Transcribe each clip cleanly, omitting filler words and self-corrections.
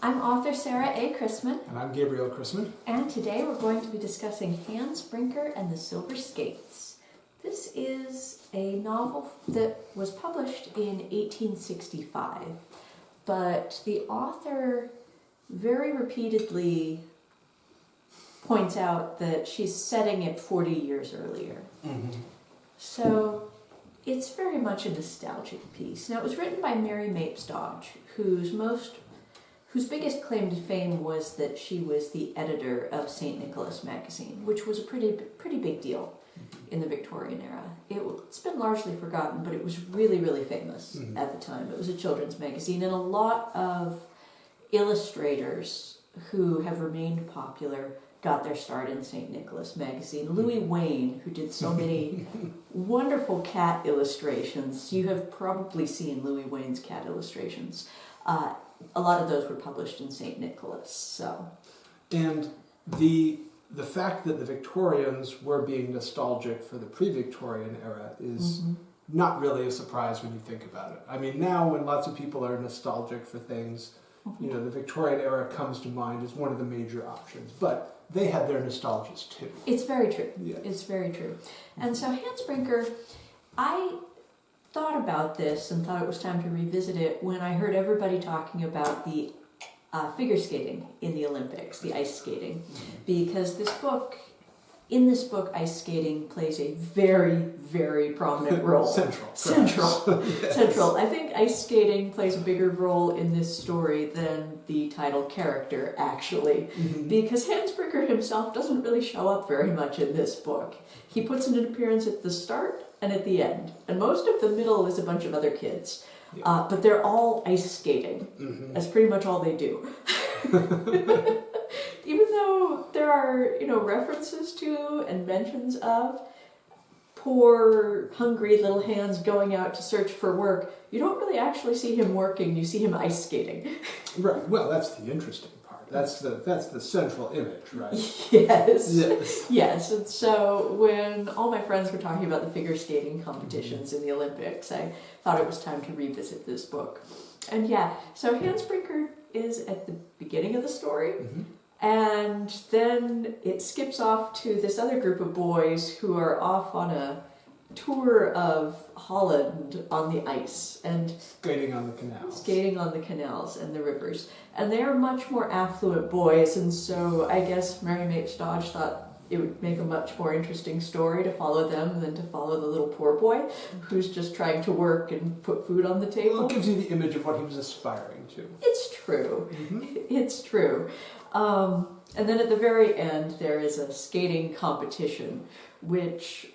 I'm author Sarah A. Chrisman. And I'm Gabriel Chrisman. And today we're going to be discussing Hans Brinker and the Silver Skates. This is a novel that was published in 1865, but the author very repeatedly points out that she's setting it 40 years earlier. Mm-hmm. So it's very much a nostalgic piece. Now, it was written by Mary Mapes Dodge, whose biggest claim to fame was that she was the editor of St. Nicholas magazine, which was a pretty big deal in the Victorian era. It's been largely forgotten, but it was really, really famous at the time. It was a children's magazine, and a lot of illustrators who have remained popular got their start in St. Nicholas magazine. Louis Wain, who did so many wonderful cat illustrations. You have probably seen Louis Wain's cat illustrations. A lot of those were published in St. Nicholas. So, and the fact that the Victorians were being nostalgic for the pre-Victorian era is not really a surprise when you think about it. I mean, now when lots of people are nostalgic for things, you know, the Victorian era comes to mind as one of the major options. But they had their nostalgias too. It's very true. Yeah. It's very true. And so Hans Brinker, I thought about this and thought it was time to revisit it when I heard everybody talking about the figure skating in the Olympics, the ice skating, because in this book, ice skating plays a very, very prominent role. Central. Yes. I think ice skating plays a bigger role in this story than the title character, actually, because Hans Brinker himself doesn't really show up very much in this book. He puts in an appearance at the start and at the end, and most of the middle is a bunch of other kids, but they're all ice skating. That's pretty much all they do. Even though there are, references to and mentions of poor, hungry little Hans going out to search for work, you don't really actually see him working, you see him ice skating. Right, well, that's the interesting part. That's the central image, right? Yes. And so when all my friends were talking about the figure skating competitions in the Olympics, I thought it was time to revisit this book. And so Hans Brinker is at the beginning of the story, and then it skips off to this other group of boys who are off on a tour of Holland on the ice and skating on the canals and the rivers. And they are much more affluent boys, and so I guess Mary Mapes Dodge thought it would make a much more interesting story to follow them than to follow the little poor boy who's just trying to work and put food on the table. Well, it gives you the image of what he was aspiring to. It's true. It's true. And then at the very end, there is a skating competition, which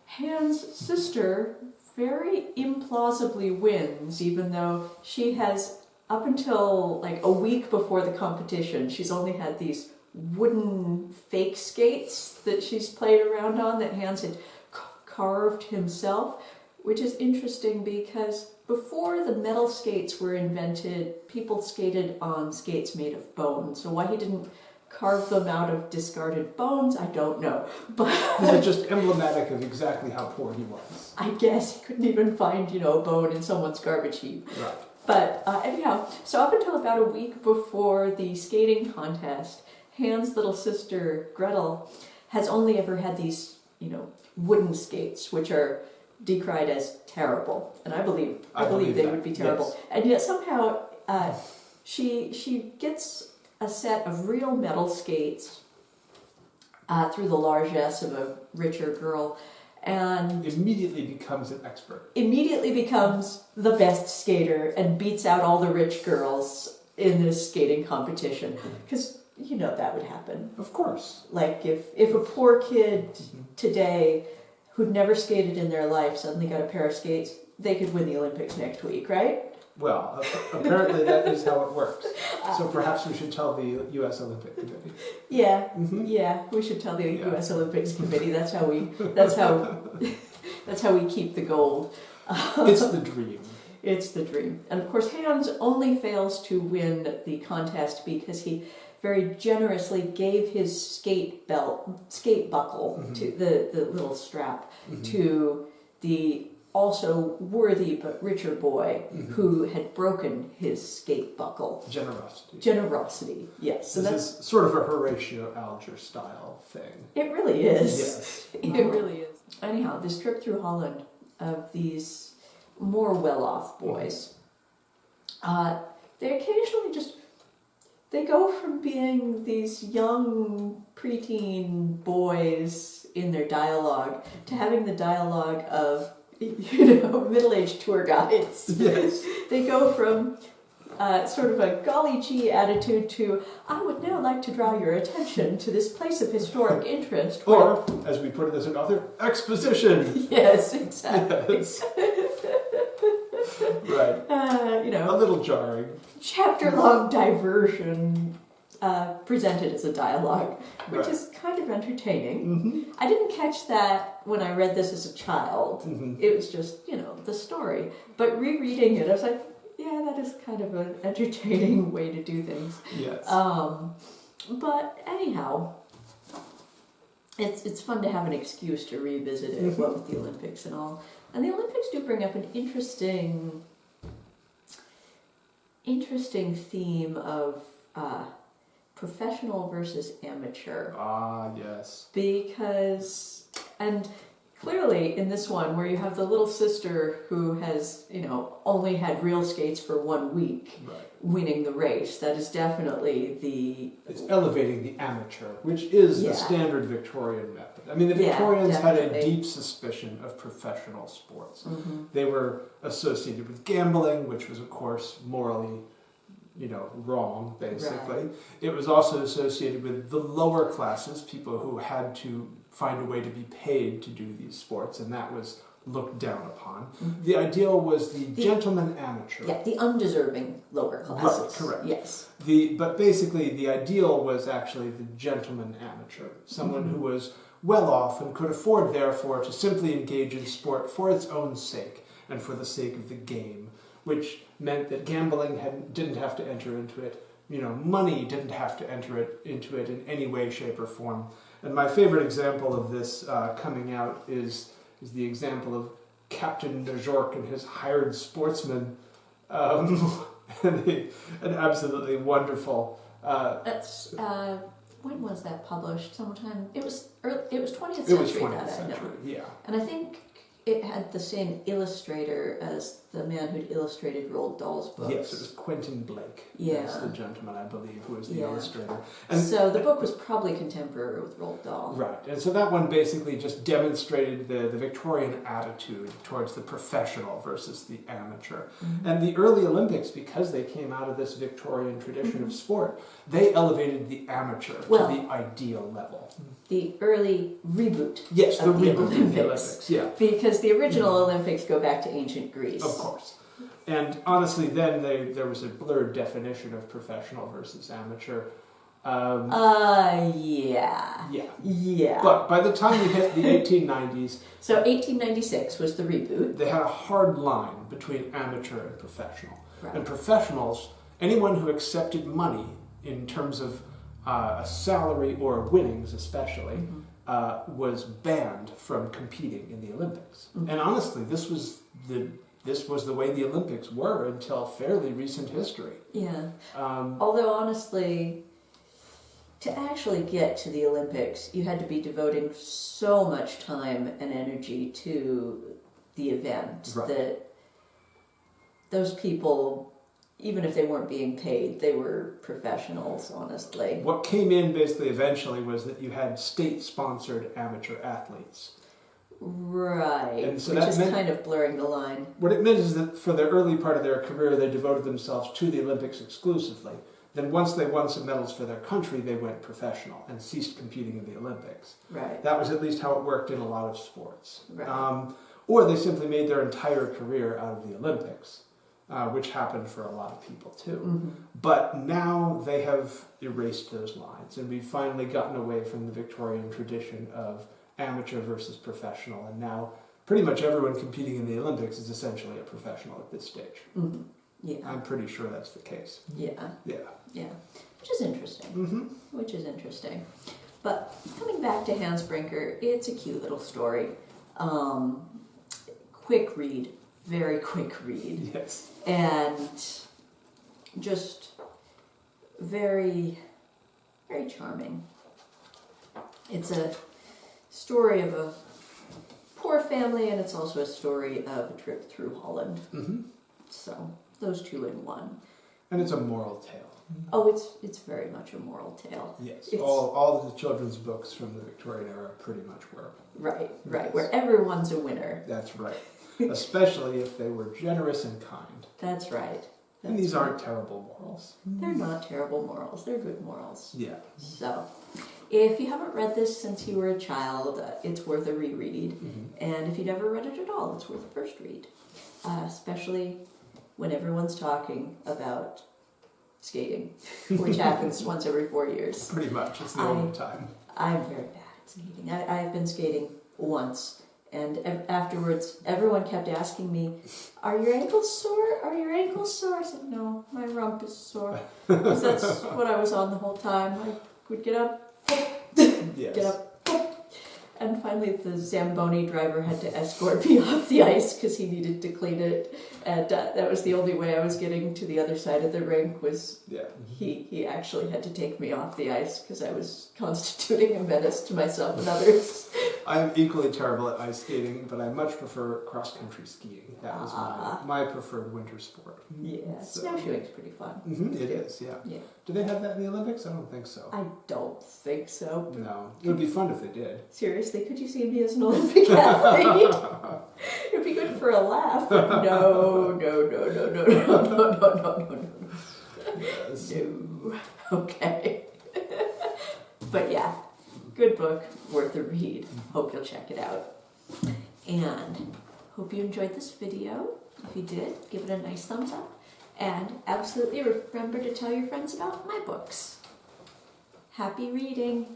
Hans' sister very implausibly wins, even though she has, up until like a week before the competition, she's only had these wooden fake skates that she's played around on that Hans had carved himself, which is interesting because before the metal skates were invented, people skated on skates made of bone. So why he didn't carve them out of discarded bones, I don't know. But this is just emblematic of exactly how poor he was. I guess he couldn't even find, a bone in someone's garbage heap. Right. But anyhow, so up until about a week before the skating contest, Hans' little sister, Gretel, has only ever had these, wooden skates, which are decried as terrible. And I believe they would be terrible. Yes. And yet somehow she gets a set of real metal skates through the largesse of a richer girl, and immediately becomes an expert. Immediately becomes the best skater and beats out all the rich girls in this skating competition. Because that would happen. Of course. Like if a poor kid today who'd never skated in their life suddenly got a pair of skates, they could win the Olympics next week, right? Well, apparently that is how it works. So perhaps we should tell the U.S. Olympic Committee. Yeah, we should tell the U.S. Olympics Committee. That's how we keep the gold. It's the dream. It's the dream. And of course, Hans only fails to win the contest because he very generously gave his skate buckle to the little strap to the also worthy but richer boy who had broken his skate buckle. Generosity. Generosity, yes. So this is sort of a Horatio Alger style thing. It really is. Yes. It really is. Anyhow, this trip through Holland of these more well-off boys, they occasionally they go from being these young preteen boys in their dialogue to having the dialogue of, middle-aged tour guides. Yes. They go from sort of a golly gee attitude to, I would now like to draw your attention to this place of historic interest. Or, as we put it as an author, exposition. Yes, exactly. Yes. Right. A little jarring. Chapter-long diversion presented as a dialogue, which Right. is kind of entertaining. Mm-hmm. I didn't catch that when I read this as a child. Mm-hmm. It was just, the story. But rereading it, I was like, yeah, that is kind of an entertaining way to do things. Yes. But anyhow, it's fun to have an excuse to revisit it, what with the Olympics and all. And the Olympics do bring up an interesting theme of professional versus amateur. Ah, yes. Because, and clearly in this one where you have the little sister who has, only had real skates for 1 week, Right. winning the race, that is definitely It's elevating the amateur, which is Yeah. the standard Victorian method. I mean, the Yeah, Victorians had a definitely. deep suspicion of professional sports. Mhm. They were associated with gambling, which was, of course, morally, wrong, basically. Right. It was also associated with the lower classes, people who had to find a way to be paid to do these sports, and that was looked down upon. Mhm. The ideal was the gentleman amateur. Yeah, the undeserving lower classes. Right, correct. Yes. But basically, the ideal was actually the gentleman amateur, someone who was well off and could afford, therefore, to simply engage in sport for its own sake and for the sake of the game, which meant that gambling didn't have to enter into it. Money didn't have to enter into it in any way, shape, or form. And my favorite example of this coming out is the example of Captain Najork and his hired sportsmen. An absolutely wonderful. That's when was that published? Sometime it was 20th It was century. 20th that I know. century, yeah. And I think it had the same illustrator as the man who'd illustrated Roald Dahl's books. Yes, it was Quentin Blake. Yeah. That's the gentleman, I believe, who was the Yeah. illustrator. So the book was probably contemporary with Roald Dahl. Right, and so that one basically just demonstrated the Victorian attitude towards the professional versus the amateur. Mhm. And the early Olympics, because they came out of this Victorian tradition of sport, they elevated the amateur Well, to the ideal level. The early reboot. Yes, the of the reboot of the Olympics. Olympics, yeah. Because the original Olympics go back to ancient Greece. Of course. And honestly, then there was a blurred definition of professional versus amateur. Yeah. Yeah. Yeah. But by the time we hit the 1890s, So 1896 was the reboot. they had a hard line between amateur and professional. Right. And professionals, anyone who accepted money in terms of a salary or winnings especially, was banned from competing in the Olympics. Mhm. And honestly, this was the way the Olympics were until fairly recent history. Yeah. Although honestly, to actually get to the Olympics, you had to be devoting so much time and energy to the event Right. that those people, even if they weren't being paid, they were professionals, honestly. What came in basically eventually was that you had state-sponsored amateur athletes. Right. And so which that is meant- kind of blurring the line. What it meant is that for the early part of their career, they devoted themselves to the Olympics exclusively. Then once they won some medals for their country, they went professional and ceased competing in the Olympics. Right. That was at least how it worked in a lot of sports. Right. Or they simply made their entire career out of the Olympics, which happened for a lot of people too. Mhm. But now they have erased those lines, and we've finally gotten away from the Victorian tradition of amateur versus professional, and now pretty much everyone competing in the Olympics is essentially a professional at this stage. Mhm. Yeah. I'm pretty sure that's the case. Yeah. Yeah. Yeah. Which is interesting. Mm-hmm. Which is interesting. But coming back to Hans Brinker, it's a cute little story. quick read, very quick read. Yes. And just very, very charming. It's a story of a poor family, and it's also a story of a trip through Holland. Mm-hmm. So, those two in one. And it's a moral tale. Oh, it's very much a moral tale. Yes, It's- all of the children's books from the Victorian era pretty much were. Right, Yes. where everyone's a winner. That's right. Especially if they were generous and kind. That's right. And these aren't terrible morals. They're not terrible morals, they're good morals. Yeah. So, if you haven't read this since you were a child, it's worth a reread. Mm-hmm. And if you never read it at all, it's worth a first read. Especially when everyone's talking about skating, which happens once every 4 years. Pretty much. It's the only time. I'm very bad at skating. I've been skating once, and afterwards, everyone kept asking me, "Are your ankles sore? Are your ankles sore?" I said, "No, my rump is sore." Because that's what I was on the whole time. I would get up, Yes. get up, and finally the Zamboni driver had to escort me off the ice because he needed to clean it, and that was the only way I was getting to the other side of the rink. Was Yeah. he actually had to take me off the ice because I was constituting a menace to myself and others. I am equally terrible at ice skating, but I much prefer cross-country skiing. That was my preferred winter sport. Yeah, So- snowshoeing's pretty fun. Mm-hmm. It is, yeah. Yeah. Do they have that in the Olympics? I don't think so. I don't think so. No. It would be fun if they did. Seriously, could you see me as an Olympic athlete? It'd be good for a laugh. But no. Yes. No. Okay. But yeah, good book, worth a read. Hope you'll check it out. And hope you enjoyed this video. If you did, give it a nice thumbs up. And absolutely remember to tell your friends about my books. Happy reading!